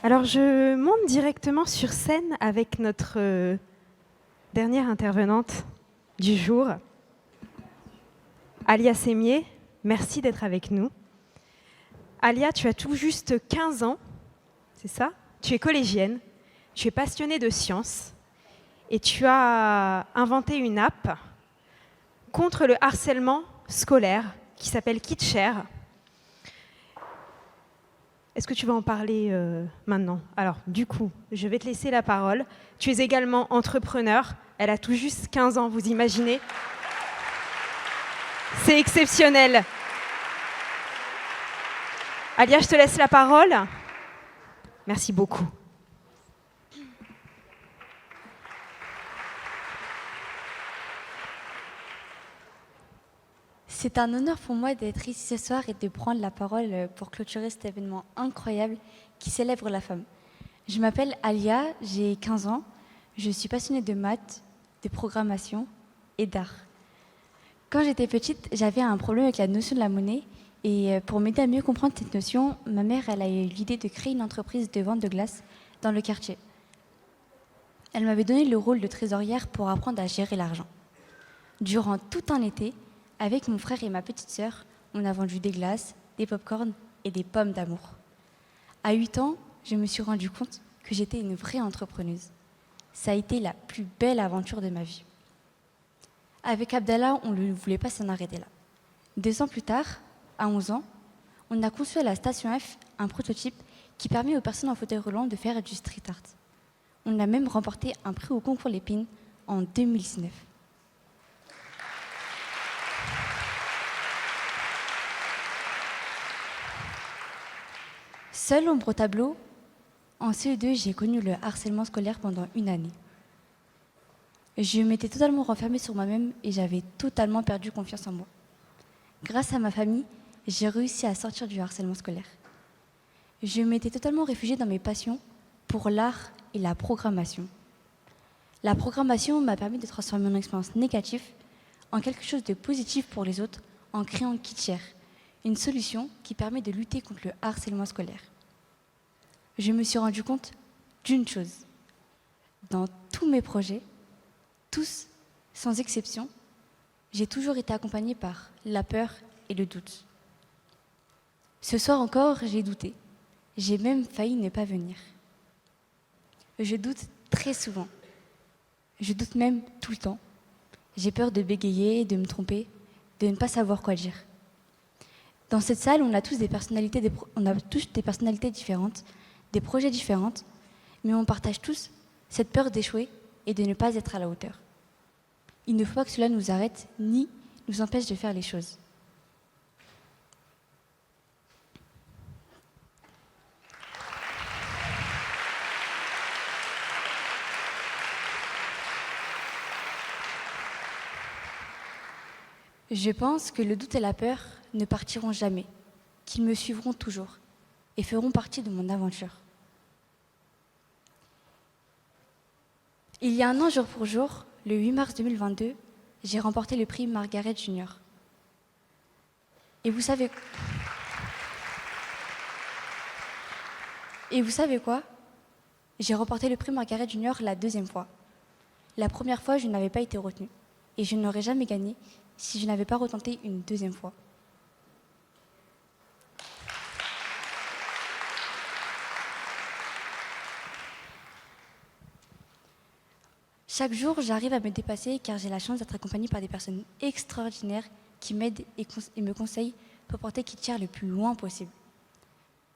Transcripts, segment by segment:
Alors, je monte directement sur scène avec notre dernière intervenante du jour, Alia Sémier. Merci d'être avec nous. Alia, tu as tout juste 15 ans, c'est ça? Tu es collégienne, tu es passionnée de sciences et tu as inventé une app contre le harcèlement scolaire qui s'appelle KidShare. Est-ce que tu vas en parler maintenant? Alors, du coup, je vais te laisser la parole. Tu es également entrepreneur. Elle a tout juste 15 ans, vous imaginez? C'est exceptionnel. Alia, je te laisse la parole. Merci beaucoup. C'est un honneur pour moi d'être ici ce soir et de prendre la parole pour clôturer cet événement incroyable qui célèbre la femme. Je m'appelle Alia, j'ai 15 ans, je suis passionnée de maths, de programmation et d'art. Quand j'étais petite, j'avais un problème avec la notion de la monnaie et pour m'aider à mieux comprendre cette notion, ma mère elle a eu l'idée de créer une entreprise de vente de glace dans le quartier. Elle m'avait donné le rôle de trésorière pour apprendre à gérer l'argent. Durant tout un été, avec mon frère et ma petite sœur, on a vendu des glaces, des pop-corn et des pommes d'amour. À 8 ans, je me suis rendu compte que j'étais une vraie entrepreneuse. Ça a été la plus belle aventure de ma vie. Avec Abdallah, on ne voulait pas s'en arrêter là. 2 ans plus tard, à 11 ans, on a conçu à la Station F un prototype qui permet aux personnes en fauteuil roulant de faire du street art. On a même remporté un prix au concours Lépine en 2019. Seule ombre au tableau, en CE2, j'ai connu le harcèlement scolaire pendant une année. Je m'étais totalement renfermée sur moi-même et j'avais totalement perdu confiance en moi. Grâce à ma famille, j'ai réussi à sortir du harcèlement scolaire. Je m'étais totalement réfugiée dans mes passions pour l'art et la programmation. La programmation m'a permis de transformer mon expérience négative en quelque chose de positif pour les autres en créant KidShare, une solution qui permet de lutter contre le harcèlement scolaire. Je me suis rendu compte d'une chose. Dans tous mes projets, tous, sans exception, j'ai toujours été accompagnée par la peur et le doute. Ce soir encore, j'ai douté. J'ai même failli ne pas venir. Je doute très souvent. Je doute même tout le temps. J'ai peur de bégayer, de me tromper, de ne pas savoir quoi dire. Dans cette salle, on a tous des personnalités différentes, des projets différents, mais on partage tous cette peur d'échouer et de ne pas être à la hauteur. Il ne faut pas que cela nous arrête ni nous empêche de faire les choses. Je pense que le doute et la peur ne partiront jamais, qu'ils me suivront toujours et feront partie de mon aventure. Il y a un an, jour pour jour, le 8 mars 2022, j'ai remporté le prix Margaret Junior. Et vous savez quoi? J'ai remporté le prix Margaret Junior la 2e fois. La première fois, je n'avais pas été retenue. Et je n'aurais jamais gagné si je n'avais pas retenté une 2e fois. Chaque jour, j'arrive à me dépasser car j'ai la chance d'être accompagnée par des personnes extraordinaires qui m'aident et me conseillent pour porter KidShare le plus loin possible.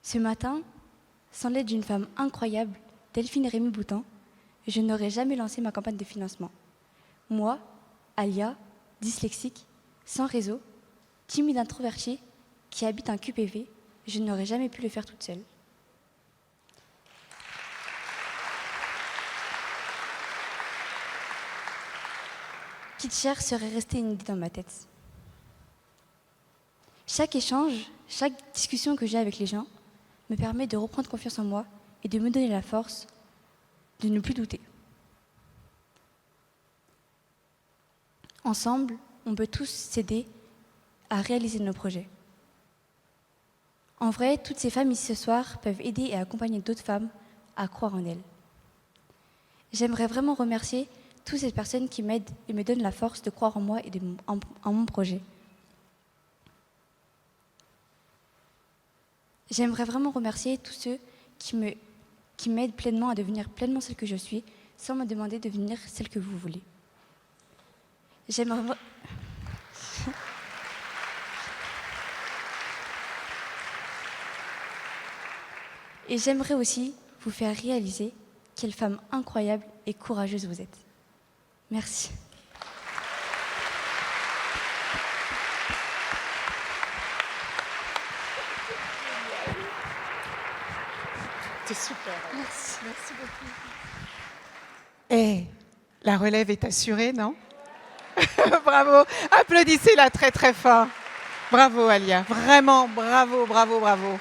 Ce matin, sans l'aide d'une femme incroyable, Delphine Rémy-Boutin, je n'aurais jamais lancé ma campagne de financement. Moi, Alia, dyslexique, sans réseau, timide introvertie, qui habite un QPV, je n'aurais jamais pu le faire toute seule. KidShare serait resté une idée dans ma tête. Chaque échange, chaque discussion que j'ai avec les gens me permet de reprendre confiance en moi et de me donner la force de ne plus douter. Ensemble, on peut tous s'aider à réaliser nos projets. En vrai, toutes ces femmes ici ce soir peuvent aider et accompagner d'autres femmes à croire en elles. J'aimerais vraiment remercier toutes ces personnes qui m'aident et me donnent la force de croire en moi et en mon projet. J'aimerais vraiment remercier tous ceux qui m'aident pleinement à devenir pleinement celle que je suis, sans me demander de devenir celle que vous voulez. Et j'aimerais aussi vous faire réaliser quelle femme incroyable et courageuse vous êtes. Merci. C'est super. Merci. Merci beaucoup. Et la relève est assurée, non? Bravo. Applaudissez-la très très fort. Bravo Alia. Vraiment, bravo, bravo, bravo.